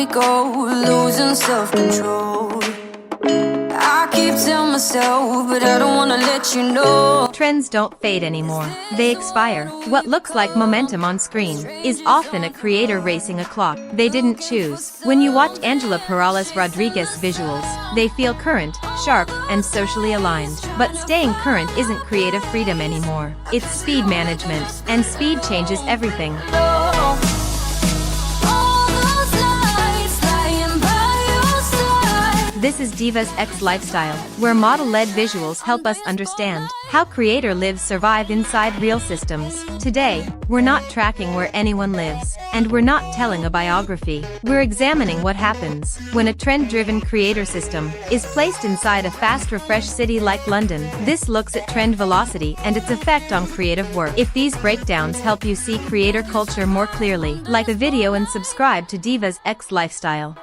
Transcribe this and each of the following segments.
we go, losing self-control. I keep telling myself, but I don't wanna let you know. Trends don't fade anymore. They expire. What looks like momentum on screen is often a creator racing a clock they didn't choose. When you watch Ángela Parrales Rodríguez visuals, they feel current, sharp, and socially aligned. But staying current isn't creative freedom anymore. It's speed management, and speed changes everything. This is Divas X Lifestyle, where model-led visuals help us understand how creator lives survive inside real systems. Today, we're not tracking where anyone lives, and we're not telling a biography. We're examining what happens when a trend-driven creator system is placed inside a fast, refresh city like London. This looks at trend velocity and its effect on creative work. If these breakdowns help you see creator culture more clearly, like the video and subscribe to Divas X Lifestyle.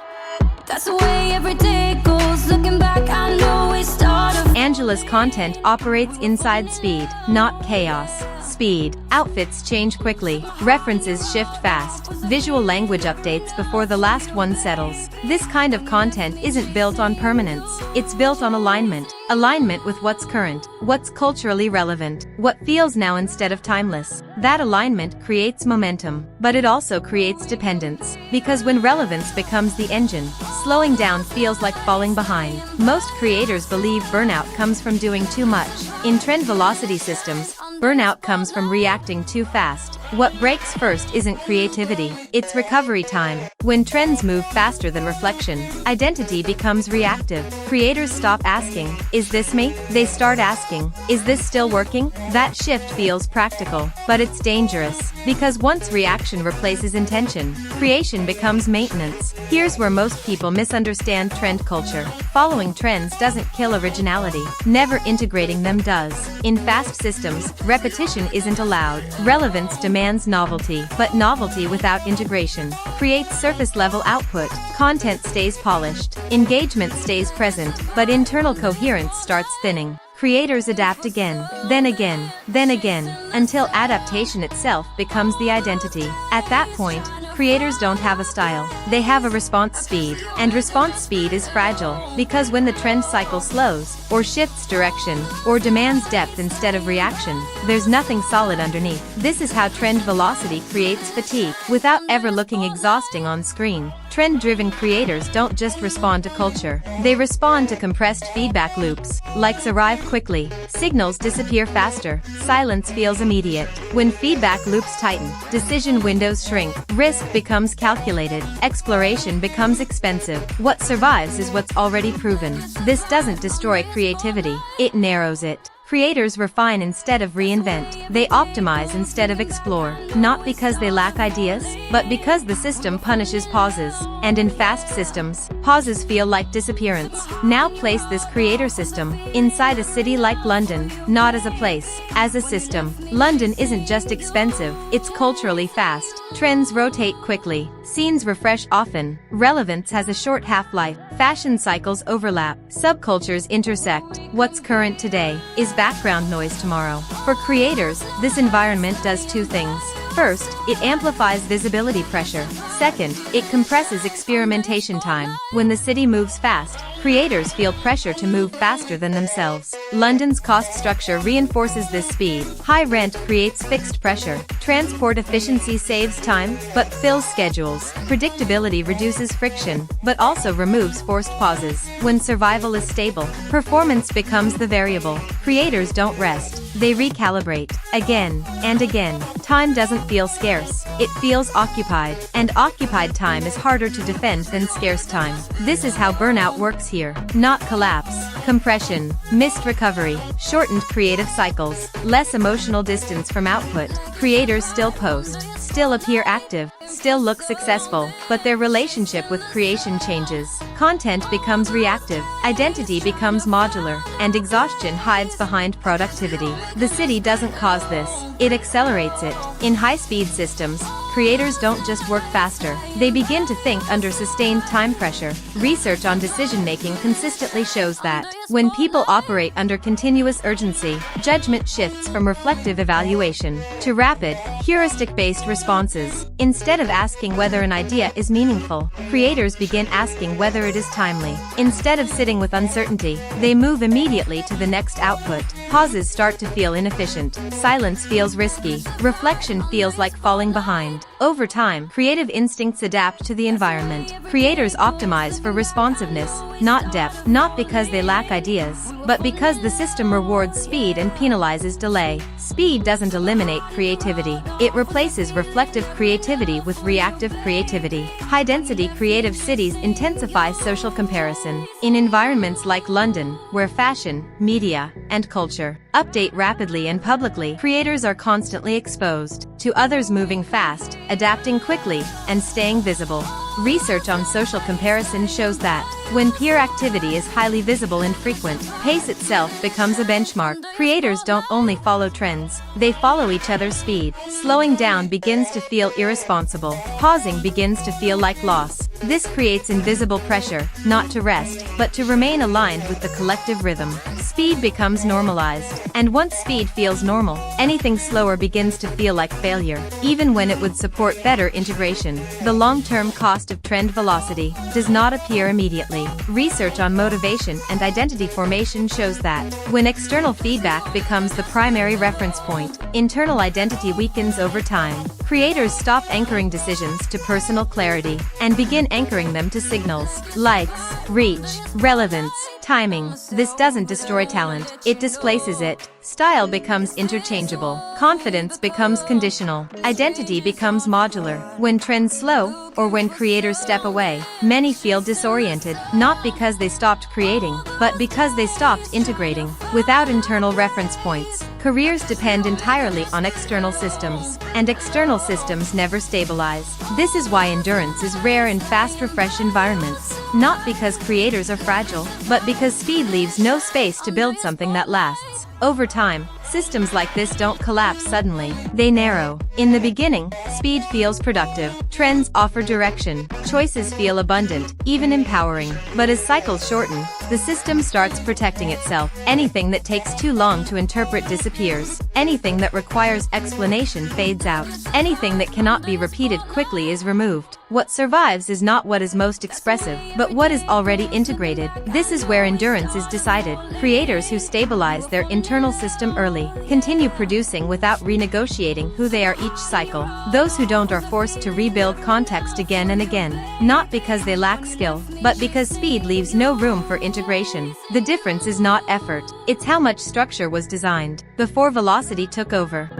That's the way every day goes. Looking back, I know we started. Ángela's content operates inside speed, not chaos. Speed. Outfits change quickly. References shift fast. Visual language updates before the last one settles. This kind of content isn't built on permanence. It's built on alignment. Alignment with what's current, what's culturally relevant, what feels now instead of timeless. That alignment creates momentum, but it also creates dependence. Because when relevance becomes the engine, slowing down feels like falling behind. Most creators believe burnout comes from doing too much. In trend velocity systems, burnout comes from reacting too fast. What breaks first isn't creativity, it's recovery time. When trends move faster than reflection, identity becomes reactive. Creators stop asking, "Is this me?" They start asking, "Is this still working?" That shift feels practical, but it's dangerous, because once reaction replaces intention, creation becomes maintenance. Here's where most people misunderstand trend culture. Following trends doesn't kill originality. Never integrating them does. In fast systems, repetition isn't allowed. Relevance demands novelty, but novelty without integration creates surface-level output. Content stays polished, engagement stays present, but internal coherence starts thinning. Creators adapt again, then again, then again, until adaptation itself becomes the identity. At that point, creators don't have a style, they have a response speed. And response speed is fragile, because when the trend cycle slows, or shifts direction, or demands depth instead of reaction, there's nothing solid underneath. This is how trend velocity creates fatigue, without ever looking exhausting on screen. Trend-driven creators don't just respond to culture, they respond to compressed feedback loops. Likes arrive quickly, signals disappear faster, silence feels immediate. When feedback loops tighten, decision windows shrink, risk becomes calculated, exploration becomes expensive. What survives is what's already proven. This doesn't destroy creativity, it narrows it. Creators refine instead of reinvent. They optimize instead of explore. Not because they lack ideas, but because the system punishes pauses. And in fast systems, pauses feel like disappearance. Now place this creator system inside a city like London, not as a place, as a system. London isn't just expensive, it's culturally fast. Trends rotate quickly. Scenes refresh often. Relevance has a short half-life. Fashion cycles overlap. Subcultures intersect. What's current today is background noise tomorrow. For creators, this environment does two things. First, it amplifies visibility pressure. Second, it compresses experimentation time. When the city moves fast, creators feel pressure to move faster than themselves. London's cost structure reinforces this speed. High rent creates fixed pressure. Transport efficiency saves time, but fills schedules. Predictability reduces friction, but also removes forced pauses. When survival is stable, performance becomes the variable. Creators don't rest. They recalibrate. Again and again. Time doesn't feel scarce. It feels occupied. And occupied time is harder to defend than scarce time. This is how burnout works here. Not collapse. Compression. Missed recovery. Shortened creative cycles. Less emotional distance from output. Creators still post. Still appear active. Still look successful, but their relationship with creation changes. Content becomes reactive, identity becomes modular, and exhaustion hides behind productivity. The city doesn't cause this, it accelerates it. In high-speed systems, creators don't just work faster, they begin to think under sustained time pressure. Research on decision-making consistently shows that when people operate under continuous urgency, judgment shifts from reflective evaluation to rapid, heuristic-based responses. Instead of asking whether an idea is meaningful, creators begin asking whether it is timely. Instead of sitting with uncertainty, they move immediately to the next output. Pauses start to feel inefficient. Silence feels risky. Reflection feels like falling behind. Over time, creative instincts adapt to the environment. Creators optimize for responsiveness, not depth, not because they lack ideas, but because the system rewards speed and penalizes delay. Speed doesn't eliminate creativity. It replaces reflective creativity with reactive creativity. High-density creative cities intensify social comparison. In environments like London, where fashion, media, and culture update rapidly and publicly, creators are constantly exposed to others moving fast, adapting quickly, and staying visible. Research on social comparison shows that when peer activity is highly visible and frequent, pace itself becomes a benchmark. Creators don't only follow trends, they follow each other's speed. Slowing down begins to feel irresponsible. Pausing begins to feel like loss. This creates invisible pressure, not to rest, but to remain aligned with the collective rhythm. Speed becomes normalized, and once speed feels normal, anything slower begins to feel like failure, even when it would support better integration. The long-term cost of trend velocity does not appear immediately. Research on motivation and identity formation shows that when external feedback becomes the primary reference point, internal identity weakens over time. Creators stop anchoring decisions to personal clarity and begin anchoring them to signals, likes, reach, relevance, timing. This doesn't destroy talent, it displaces it. Style becomes interchangeable. Confidence becomes conditional. Identity becomes modular. When trends slow, or when creators step away, many feel disoriented, not because they stopped creating, but because they stopped integrating. Without internal reference points, careers depend entirely on external systems, and external systems never stabilize. This is why endurance is rare in fast refresh environments. Not because creators are fragile, but because speed leaves no space to build something that lasts. Over time, systems like this don't collapse suddenly, they narrow. In the beginning, speed feels productive, trends offer direction, choices feel abundant, even empowering. But as cycles shorten, the system starts protecting itself. Anything that takes too long to interpret disappears. Anything that requires explanation fades out. Anything that cannot be repeated quickly is removed. What survives is not what is most expressive, but what is already integrated. This is where endurance is decided. Creators who stabilize their internal system early continue producing without renegotiating who they are each cycle. Those who don't are forced to rebuild context again and again, not because they lack skill, but because speed leaves no room for integration. The difference is not effort, it's how much structure was designed before velocity took over.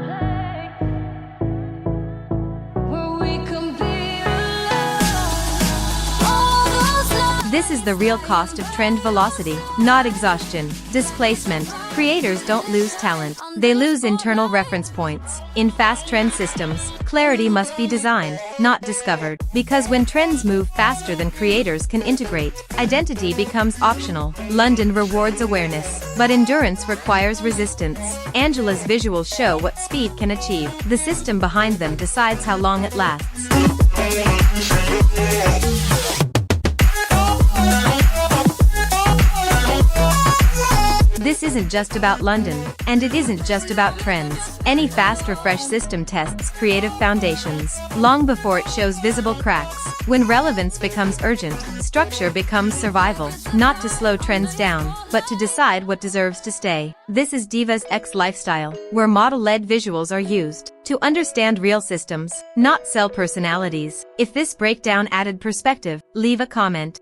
This is the real cost of trend velocity, not exhaustion, displacement. Creators don't lose talent, they lose internal reference points. In fast trend systems, clarity must be designed, not discovered. Because when trends move faster than creators can integrate, identity becomes optional. London rewards awareness, but endurance requires resistance. Ángela's visuals show what speed can achieve. The system behind them decides how long it lasts. This isn't just about London, and it isn't just about trends. Any fast refresh system tests creative foundations, long before it shows visible cracks. When relevance becomes urgent, structure becomes survival, not to slow trends down, but to decide what deserves to stay. This is Divas X Lifestyle, where model-led visuals are used to understand real systems, not sell personalities. If this breakdown added perspective, leave a comment.